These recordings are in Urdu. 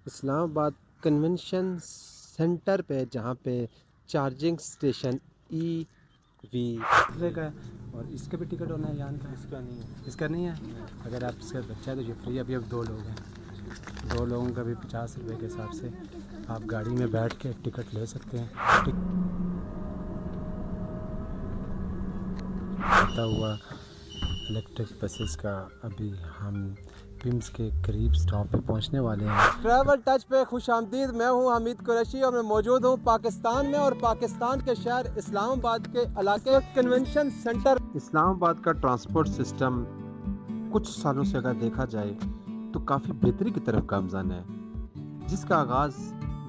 اسلام آباد کنونشن سینٹر پہ، جہاں پہ چارجنگ اسٹیشن ای وی کا ہے، اور اس کا بھی ٹکٹ ہونا ہے یہاں کا؟ اس کا نہیں ہے۔ اگر آپ اس کا بچہ ہے تو یہ فری، ابھی اب 2 لوگ ہیں، 2 لوگوں کا بھی 50 روپے کے حساب سے آپ گاڑی میں بیٹھ کے ٹکٹ لے سکتے ہیں۔ آتا ہوا الیکٹرک بسز کا ابھی ہم پمس کے قریب سٹاپ پہ پہنچنے والے ہیں۔ ٹریول ٹچ پہ خوش آمدید۔ میں ہوں حمید قریشی اور میں موجود ہوں پاکستان میں، اور پاکستان کے شہر اسلام آباد کے علاقے کنونشن سینٹر۔ اسلام آباد کا ٹرانسپورٹ سسٹم کچھ سالوں سے اگر دیکھا جائے تو کافی بہتری کی طرف گامزن ہے، جس کا آغاز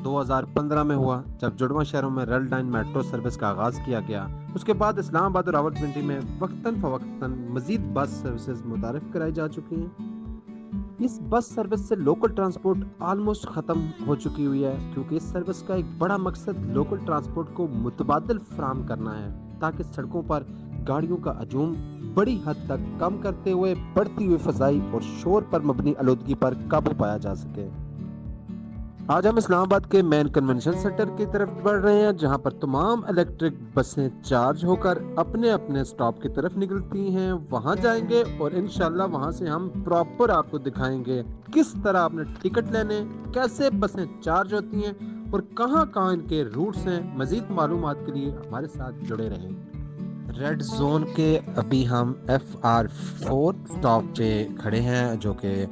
2015 میں ہوا جب جڑواں شہروں میں ریل لائن میٹرو سروس کا آغاز کیا گیا۔ اس کے بعد اسلام آباد اور راولپنڈی میں وقتاً فوقتاً مزید بس سروسز متعارف کرائی جا چکی ہیں۔ اس بس سروس سے لوکل ٹرانسپورٹ آلموسٹ ختم ہو چکی ہوئی ہے، کیونکہ اس سروس کا ایک بڑا مقصد لوکل ٹرانسپورٹ کو متبادل فراہم کرنا ہے، تاکہ سڑکوں پر گاڑیوں کا ہجوم بڑی حد تک کم کرتے ہوئے بڑھتی ہوئی فضائی اور شور پر مبنی آلودگی پر قابو پایا جا سکے۔ آج ہم اسلام آباد کے مین کنونشن سینٹر کی طرف بڑھ رہے ہیں، جہاں پر تمام الیکٹرک بسیں چارج ہو کر اپنے اپنے سٹاپ کی طرف نکلتی ہیں۔ وہاں جائیں گے اور انشاءاللہ وہاں سے ہم پراپر آپ کو دکھائیں گے کس طرح آپ نے ٹکٹ لینے، کیسے بسیں چارج ہوتی ہیں اور کہاں کہاں ان کے روٹس ہیں۔ مزید معلومات کے لیے ہمارے ساتھ جڑے رہیں۔ ریڈ زون کے ابھی ہم FR4 سٹاپ پہ کھڑے ہیں، جو کہ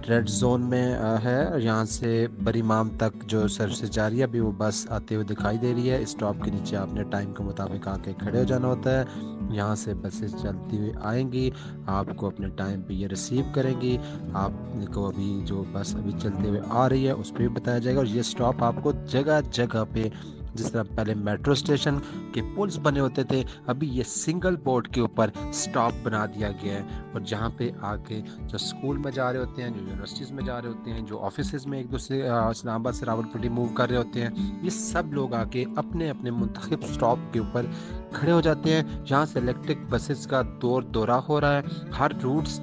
ریڈ زون میں ہے۔ یہاں سے بری امام تک جو سروسز جاری ہے، ابھی وہ بس آتے ہوئے دکھائی دے رہی ہے۔ اسٹاپ کے نیچے آپ نے ٹائم کے مطابق آ کے کھڑے ہو جانا ہوتا ہے۔ یہاں سے بسیں چلتی ہوئی آئیں گی، آپ کو اپنے ٹائم پہ یہ ریسیو کریں گی۔ آپ کو ابھی جو بس ابھی چلتے ہوئے آ رہی ہے اس پہ بھی بتایا جائے گا، اور یہ اسٹاپ آپ کو جگہ جگہ پہ، جس طرح پہلے میٹرو اسٹیشن کے پلز بنے ہوتے تھے، ابھی یہ سنگل بورڈ کے اوپر سٹاپ بنا دیا گیا ہے، اور جہاں پہ آگے جو سکول میں جا رہے ہوتے ہیں، جو یونیورسٹیز میں جا رہے ہوتے ہیں، جو آفیسز میں ایک دوسرے اسلام آباد سے راولپنڈی موو کر رہے ہوتے ہیں، یہ سب لوگ آ کے اپنے اپنے منتخب سٹاپ کے اوپر کھڑے ہو جاتے ہیں۔ جہاں سے الیکٹرک بسز کا دورہ ہو رہا ہے۔ ہر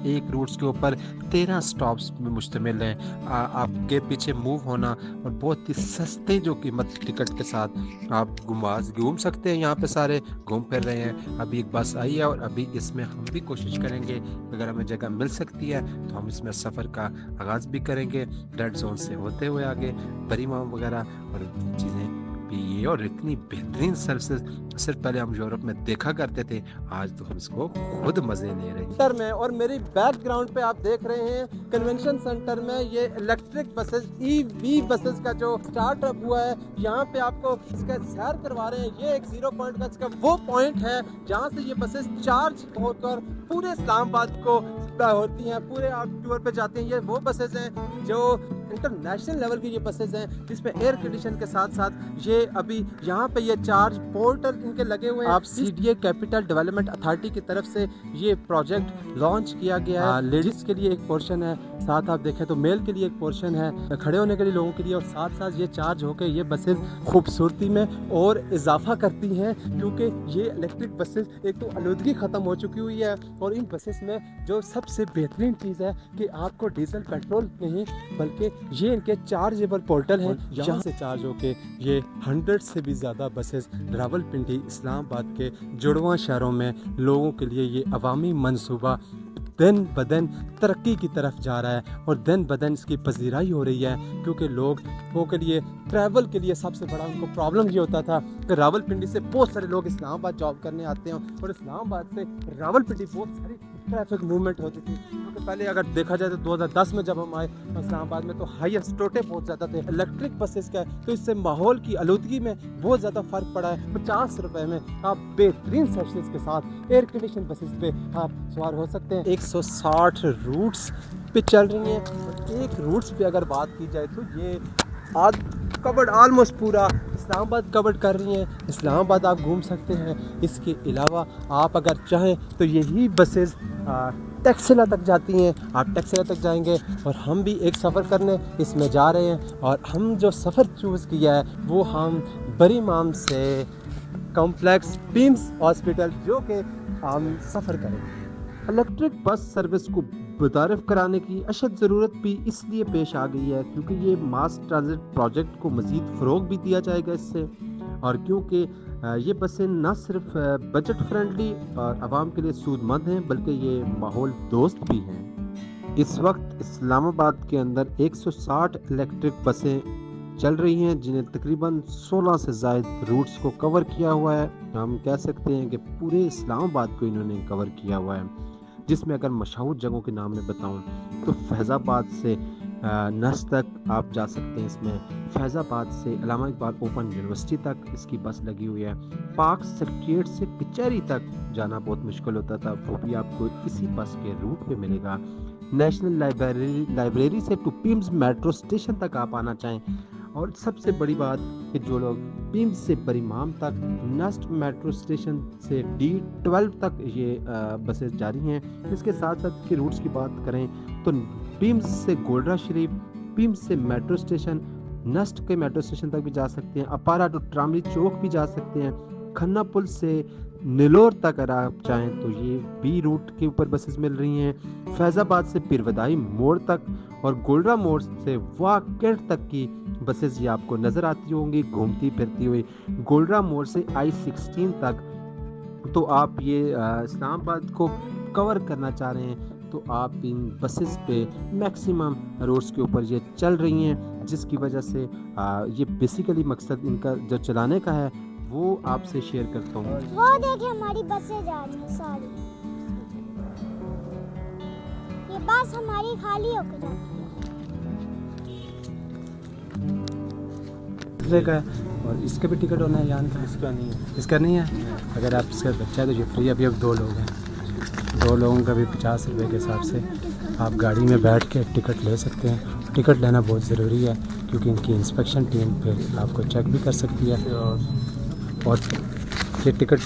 ایک روٹس کے اوپر 13 سٹاپس میں مشتمل ہیں۔ آپ کے پیچھے موو ہونا اور بہت ہی سستے جو قیمت ٹکٹ کے ساتھ آپ گھوم سکتے ہیں۔ یہاں پہ سارے گھوم پھر رہے ہیں۔ ابھی ایک بس آئی ہے اور ابھی اس میں ہم بھی کوشش کریں گے، اگر ہمیں جگہ مل سکتی ہے تو ہم اس میں سفر کا آغاز بھی کریں گے، ریڈ زون سے ہوتے ہوئے آگے بری امام وغیرہ اور چیزیں بھی۔ یہ اور اتنی بہترین سروسز صرف پہلے ہم یورپ میں دیکھا کرتے تھے، آج تو ہم اس کو خود مزے لے رہے ہیں میں۔ اور میری بیک گراؤنڈ پہ آپ دیکھ رہے ہیں کنونشن سینٹر میں یہ الیکٹرک بسز EV بسز کا جو سٹارٹ اپ ہوا ہے، یہاں پہ آپ کو اس کا سیر کروا رہے ہیں۔ یہ ایک 0 پوائنٹ کا اس کا وہ پوائنٹ ہے جہاں سے یہ بسز چارج ہو کر پورے اسلام آباد کو ہوتی ہیں، پورے آپ ٹور پہ جاتے ہیں۔ یہ وہ بسز ہیں جو انٹرنیشنل لیول کی یہ بسز ہیں، جس پہ ایئر کنڈیشن کے ساتھ ساتھ یہ ابھی یہاں پہ یہ چارج پورٹل ان کے لگے ہوئے ہیں۔ آپ CDA کیپٹل ڈیولپمنٹ اتھارٹی کی طرف سے یہ پروجیکٹ لانچ کیا گیا ہے۔ لیڈیز کے لیے ایک پورشن ہے، ساتھ آپ دیکھیں تو میل کے لیے ایک پورشن ہے، کھڑے ہونے کے لیے لوگوں کے لیے، اور ساتھ ساتھ یہ چارج ہو کے یہ بسز خوبصورتی میں اور اضافہ کرتی ہیں، کیونکہ یہ الیکٹرک بسز ایک تو آلودگی ختم ہو چکی ہوئی ہے، اور ان بسز میں جو سب سے بہترین چیز ہے کہ آپ کو ڈیزل پیٹرول نہیں بلکہ یہ ان کے چارجیبل پورٹل ہیں، جہاں سے چارج ہو کے یہ 100 سے بھی زیادہ بسز راولپنڈی، اسلام آباد کے جڑواں شہروں میں لوگوں کے لیے یہ عوامی منصوبہ دن بدن ترقی کی طرف جا رہا ہے، اور دن بدن اس کی پذیرائی ہو رہی ہے، کیونکہ لوگوں کے لیے ٹریول کے لیے سب سے بڑا ان کو پرابلم یہ ہوتا تھا کہ راولپنڈی سے بہت سارے لوگ اسلام آباد جاب کرنے آتے ہیں، اور اسلام آباد سے راولپنڈی بہت ساری ٹریفک موومنٹ ہوتی تھی، کیونکہ پہلے اگر دیکھا جائے تو 2010 میں جب ہم آئے اسلام آباد میں تو ہائیسٹ ٹوٹے بہت زیادہ تھے الیکٹرک بسز کا، تو اس سے ماحول کی آلودگی میں بہت زیادہ فرق پڑا ہے۔ 50 روپے میں آپ بہترین سروسز کے ساتھ ایئر کنڈیشن بسز پہ آپ سوار ہو سکتے ہیں۔ 160 روٹس پہ چل رہی ہیں، ایک روٹس پہ اگر بات کی جائے تو یہ کورڈ آلموسٹ پورا اسلام آباد کورڈ کر رہی ہیں۔ اسلام آباد آپ گھوم سکتے ہیں۔ اس کے علاوہ آپ اگر چاہیں تو یہی بسز ٹیکسلا تک جاتی ہیں، آپ ٹیکسلا تک جائیں گے، اور ہم بھی ایک سفر کرنے اس میں جا رہے ہیں، اور ہم جو سفر چوز کیا ہے وہ ہم بری امام سے کمپلیکس پمس ہاسپٹل جو کہ ہم سفر کریں گے۔ الیکٹرک بس سروس کو متعارف کرانے کی اشد ضرورت بھی اس لیے پیش آ گئی ہے کیونکہ یہ ماس ٹرانزٹ پروجیکٹ کو مزید فروغ بھی دیا جائے گا اس سے، اور کیونکہ یہ بسیں نہ صرف بجٹ فرینڈلی اور عوام کے لیے سود مند ہیں بلکہ یہ ماحول دوست بھی ہیں۔ اس وقت اسلام آباد کے اندر 160 الیکٹرک بسیں چل رہی ہیں جنہیں تقریباً 16 سے زائد روٹس کو کور کیا ہوا ہے۔ ہم کہہ سکتے ہیں کہ پورے اسلام آباد کو انہوں نے کور کیا ہوا ہے، جس میں اگر مشہور جگہوں کے نام میں بتاؤں تو فیض آباد سے نس تک آپ جا سکتے ہیں، اس میں فیض آباد سے علامہ اقبال اوپن یونیورسٹی تک اس کی بس لگی ہوئی ہے۔ پارک سیکریٹریٹ سے کچہری تک جانا بہت مشکل ہوتا تھا، وہ بھی آپ کو اسی بس کے روٹ پہ ملے گا۔ نیشنل لائبریری سے ٹو پیمز میٹرو اسٹیشن تک آپ آنا چاہیں، اور سب سے بڑی بات کہ جو لوگ پیمز سے بریمام تک نسٹ میٹرو اسٹیشن سے D12 تک یہ بسیں جاری ہیں۔ اس کے ساتھ ساتھ کے روٹس کی بات کریں تو پیمز سے گولڈرا شریف، پیمز سے میٹرو اسٹیشن، نسٹ کے میٹرو اسٹیشن تک بھی جا سکتے ہیں، اپارا ٹو ٹراملی چوک بھی جا سکتے ہیں، کھنہ پل سے نیلور تک اگر آپ چاہیں تو یہ B روٹ کے اوپر بسز مل رہی ہیں، فیض آباد سے پیرودائی موڑ تک اور گولڈرا موڑ سے واہ کینٹ تک کی بسز یہ آپ کو نظر آتی ہوں گی گھومتی پھرتی ہوئی، گولڈرا موڑ سے I-16 تک۔ تو آپ یہ اسلام آباد کو کور کرنا چاہ رہے ہیں تو آپ ان بسز پہ میکسیمم روڈز کے اوپر یہ چل رہی ہیں، جس کی وجہ سے یہ بیسیکلی مقصد ان کا جو چلانے کا ہے وہ آپ سے شیئر کرتا ہوں۔ وہ دیکھیں ہماری بسیں جا رہی ہیں ساری، یہ بس ہماری خالی ہو کے جاتی ہے کا ہے، اور اس کا بھی ٹکٹ ہونا ہے یان کا؟ اس کا نہیں ہے، اس کا نہیں ہے۔ اگر آپ اس کا بچہ ہے تو یہ فری، ابھی اب 2 لوگ ہیں، 2 لوگوں کا بھی 50 روپے کے حساب سے آپ گاڑی میں بیٹھ کے ٹکٹ لے سکتے ہیں۔ ٹکٹ لینا بہت ضروری ہے کیونکہ ان کی انسپیکشن ٹیم پھر آپ کو چیک بھی کر سکتی ہے، اور یہ ٹکٹ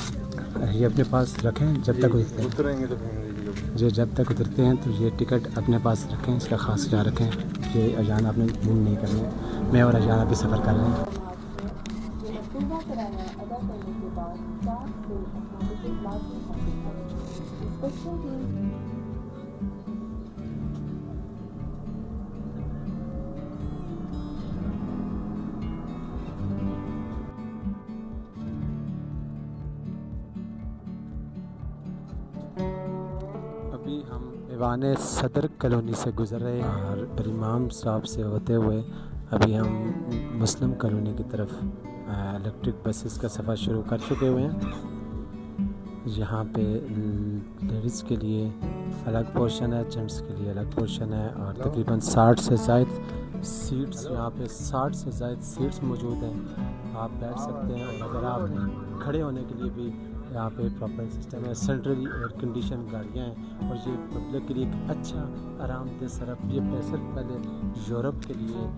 یہ اپنے پاس رکھیں جب تک اتریں گے، تو جب تک اترتے ہیں تو یہ ٹکٹ اپنے پاس رکھیں، اس کا خاص خیال رکھیں کہ اجان آپ نے گم نہیں کرنے۔ میں اور اجان ابھی سفر کر رہے ہیں۔ ابھی ہم ایوان صدر کالونی سے گزر رہے ہیں اور پریمام صاحب سے ہوتے ہوئے ابھی ہم مسلم کالونی کی طرف الیکٹرک بسز کا سفر شروع کر چکے ہوئے ہیں۔ یہاں پہ لیڈیز کے لیے الگ پورشن ہے، جینٹس کے لیے الگ پورشن ہے، اور تقریباً 60 سے زائد سیٹس یہاں پہ 60 سے زائد سیٹس موجود ہیں، آپ بیٹھ سکتے ہیں۔ اور اگر آپ کھڑے ہونے کے لیے بھی یہاں پہ پراپر سسٹم ہے، سینٹرلی ایئر کنڈیشن گاڑیاں ہیں، اور یہ پبلک کے لیے ایک اچھا آرام دہ سرف۔ یہ صرف پہلے یورپ کے لیے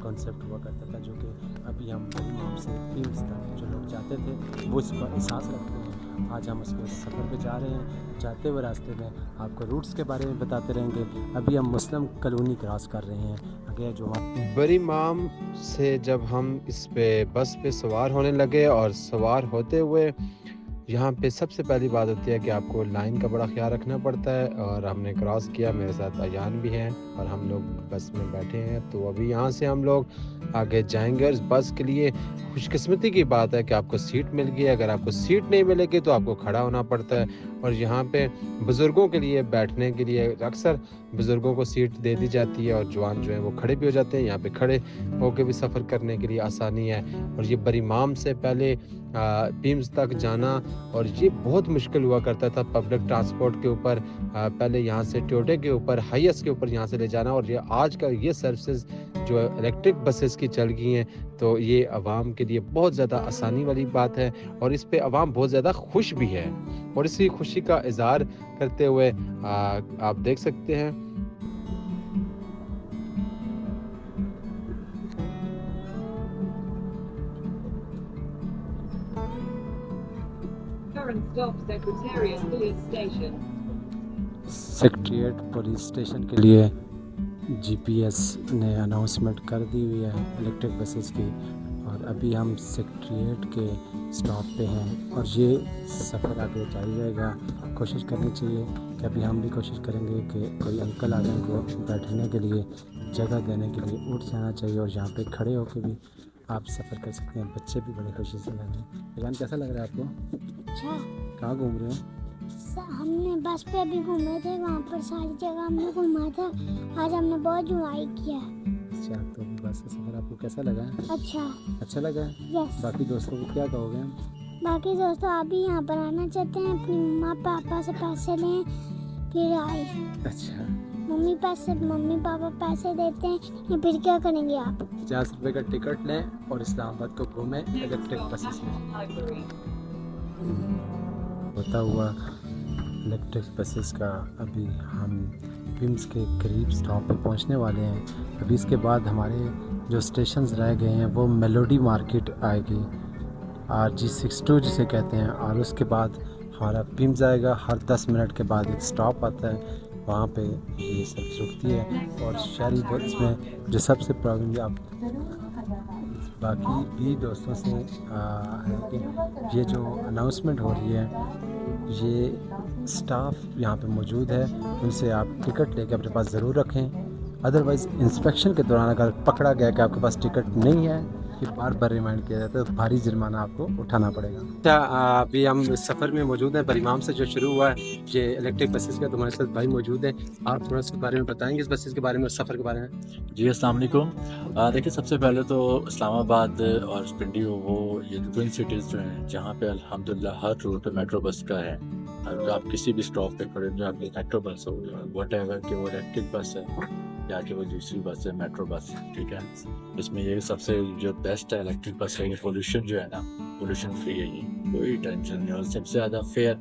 کانسیپٹ ہوا کرتا تھا، جو کہ ابھی ہم پریمام سے پیمز تک جو لوگ جاتے تھے وہ اس کا احساس رکھتے ہیں۔ آج ہم اس کے سفر پہ جا رہے ہیں، جاتے ہوئے راستے میں آپ کو روٹس کے بارے میں بتاتے رہیں گے۔ ابھی ہم مسلم کالونی کراس کر رہے ہیں۔ آگے جو بریمام سے جب ہم اس پہ بس پہ سوار ہونے لگے اور سوار ہوتے ہوئے یہاں پہ سب سے پہلی بات ہوتی ہے کہ آپ کو لائن کا بڑا خیال رکھنا پڑتا ہے، اور ہم نے کراس کیا، میرے ساتھ ایان بھی ہیں اور ہم لوگ بس میں بیٹھے ہیں۔ تو ابھی یہاں سے ہم لوگ آگے جائیں گے، اور اس بس کے لیے خوش قسمتی کی بات ہے کہ آپ کو سیٹ مل گئی ہے۔ اگر آپ کو سیٹ نہیں ملے گی تو آپ کو کھڑا ہونا پڑتا ہے، اور یہاں پہ بزرگوں کے لیے بیٹھنے کے لیے اکثر بزرگوں کو سیٹ دے دی جاتی ہے، اور جوان جو ہیں وہ کھڑے بھی ہو جاتے ہیں۔ یہاں پہ کھڑے ہو کے بھی سفر کرنے کے لیے آسانی ہے۔ اور یہ بریمام سے پہلے پیمز تک جانا، اور یہ بہت مشکل ہوا کرتا تھا پبلک ٹرانسپورٹ کے اوپر، پہلے یہاں سے ٹیوٹے کے اوپر ہائیس کے اوپر یہاں سے لے جانا، اور یہ آج کا یہ سروسز جو الیکٹرک بسز کی چل گئی ہیں تو یہ عوام کے لیے بہت زیادہ آسانی والی بات ہے، اور اس پہ عوام بہت زیادہ خوش بھی ہے، اور اسی خوشی کا اظہار کرتے ہوئے آپ دیکھ سکتے ہیں سیکریٹریٹ پولیس اسٹیشن کے لیے GPS نے اناؤنسمنٹ کر دی ہوئی ہے الیکٹرک بسز کی، اور ابھی ہم سیکریٹریٹ کے اسٹاپ پہ ہیں، اور یہ سفر آگے جاری رہے گا۔ کوشش کرنی چاہیے کہ کہ ابھی ہم بھی کوشش کریں گے کہ کوئی انکل آ جائیں کو بیٹھنے کے لیے جگہ دینے کے لیے اٹھ جانا چاہیے اور یہاں پہ کھڑے ہو کے بھی آپ سفر کر سکتے ہیں. بچے بھی بڑے خوشی سے لگ رہے ہیں. ایجان کیسا لگ رہا ہے آپ کو؟ اچھا. کہاں گھوم رہے ہو؟ ہم نے بس پہ بھی گھومے تھے, وہاں پر ساری جگہ ہم نے گھوما تھا. آج ہم نے بہت انجوائے کیا. اچھا, تو بس کا سفر آپ کو کیسا لگا ہے؟ اچھا لگا ہے. یس. باقی دوستوں کو کیا کہو گے؟ باقی دوستوں آپ بھی یہاں پر آنا چاہتے ہیں, اپنی ماں پاپا سے پیسے لیں پھر آئے. اچھا, ممی پاپا پیسے دیتے ہیں یا پھر کیا کریں گے آپ؟ 50 روپے کا ٹکٹ لیں اور اسلام آباد کو گھومیں الیکٹرک بسز میں. ہوتا ہوا الیکٹرک بسز کا ابھی ہم پمس کے قریب سٹاپ پہ پہنچنے والے ہیں. ابھی اس کے بعد ہمارے جو اسٹیشنز رہ گئے ہیں وہ میلوڈی مارکیٹ آئے گی, RG62 جسے کہتے ہیں, اور اس کے بعد ہمارا پمس آئے گا. ہر 10 منٹ کے بعد ایک سٹاپ آتا ہے, وہاں پہ یہ سب رکتی ہے. اور شہری بس میں جو سب سے پرابلم یہ آپ باقی بھی دوستوں سے ہے کہ یہ جو اناؤنسمنٹ ہو رہی ہے یہ سٹاف یہاں پہ موجود ہے, ان سے آپ ٹکٹ لے کے اپنے پاس ضرور رکھیں. ادروائز انسپیکشن کے دوران اگر پکڑا گیا کہ آپ کے پاس ٹکٹ نہیں ہے پھر بار بار ریمائنڈ کیا جاتا ہے تو بھاری جرمانہ آپ کو اٹھانا پڑے گا. اچھا, ابھی ہم سفر میں موجود ہیں برامام سے جو شروع ہوا ہے یہ الیکٹرک بسز کا. تمہارے ساتھ بھائی موجود ہیں, آپ تھوڑا سا بارے میں بتائیں گے اس بسز کے بارے میں اور سفر کے بارے میں؟ جی السلام علیکم. دیکھیے سب سے پہلے تو اسلام آباد اور پنڈی وہ یہ ٹوئن سٹیز جو ہیں جہاں پہ الحمدللہ ہر روٹ پہ میٹرو بس کا ہے. اگر آپ کسی بھی اسٹاپ پہ کھڑے جو آپ کی metro bus who what ever کہ وہ الیکٹرک بس ہے یا کہ وہ دوسری بس ہے میٹرو بس, ٹھیک ہے. اس میں یہ سب سے جو بیسٹ ہے الیکٹرک بس ہے, یہ پولوشن جو ہے نا پولوشن فری ہے, یہ کوئی ٹینشن نہیں. اور سب سے زیادہ فیئر,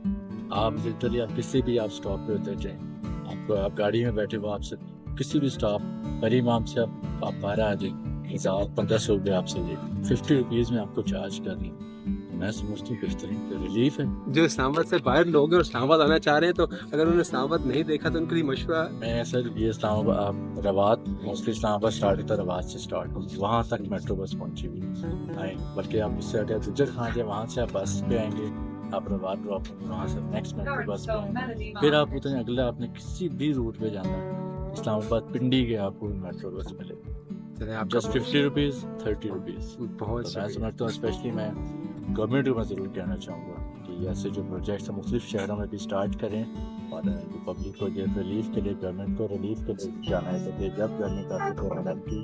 آپ لٹرلی آپ کسی بھی آپ اسٹاپ پہ اتر جائیں, آپ گاڑی میں بیٹھے ہو, آپ سے کسی بھی اسٹاپ برامام سے آپ 12 آ جائیں, 1500 روپئے آپ سے لے 50 روپیز میں آپ کو چارج کر دیں. میں سمجھتی ہوں بہترین ریلیف ہے. جو اسلام آباد سے باہر لوگ ہیں اور اسلام آباد آنا چاہ رہے ہیں تو اگر انہوں نے اسلام آباد نہیں دیکھا تو ان کے لیے مشورہ میں سر یہ اسلام آباد روات موسٹلی اسلام آباد اسٹارٹ ہوتا ہے, روات سے اسٹارٹ ہوتی وہاں تک میٹرو بس پہنچی ہوئی آئیں, بلکہ آپ اس سے اگر گجر خان جائیں وہاں سے آپ بس پہ آئیں گے, آپ روات ڈراپ ہوں گے, وہاں سے نیکسٹ میٹرو بس پہ آئیں گے, پھر آپ اتنے اگلا آپ نے کسی بھی روٹ پہ جانا ہے اسلام آباد پنڈی کے آپ کو میٹرو بس ملے گا جسٹ 50 روپیز 30 روپیز. بہت میں سمجھتا ہوں اسپیشلی میں گورنمنٹ کو میں ضرور کہنا چاہوں گا کہ ایسے جو پروجیکٹس ہیں مختلف شہروں میں بھی اسٹارٹ کریں, اور پبلک کو یہ ریلیف کے لیے گورنمنٹ کو ریلیف کے لیے جانا ہے کہ جب گورنمنٹ کا کی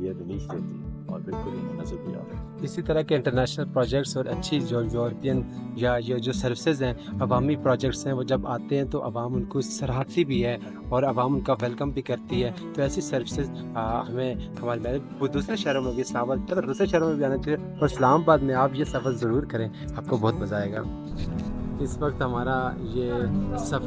یہ ریلیف دیتی ہے اور بالکل انہیں نظر بھی آ رہا ہے. اسی طرح کے انٹرنیشنل پروجیکٹس اور اچھی جو یورپین یا یہ جو سروسز ہیں عوامی پروجیکٹس ہیں وہ جب آتے ہیں تو عوام ان کو سراہتی بھی ہے اور عوام ان کا ویلکم بھی کرتی ہے. تو ایسی سروسز ہمیں ہمارے دوسرے شہروں میں بھی اسلام آباد دوسرے شہروں میں بھی آنا چاہیے, اور اسلام آباد میں آپ یہ سفر ضرور کریں, آپ کو بہت مزہ آئے گا. اس وقت ہمارا یہ سفر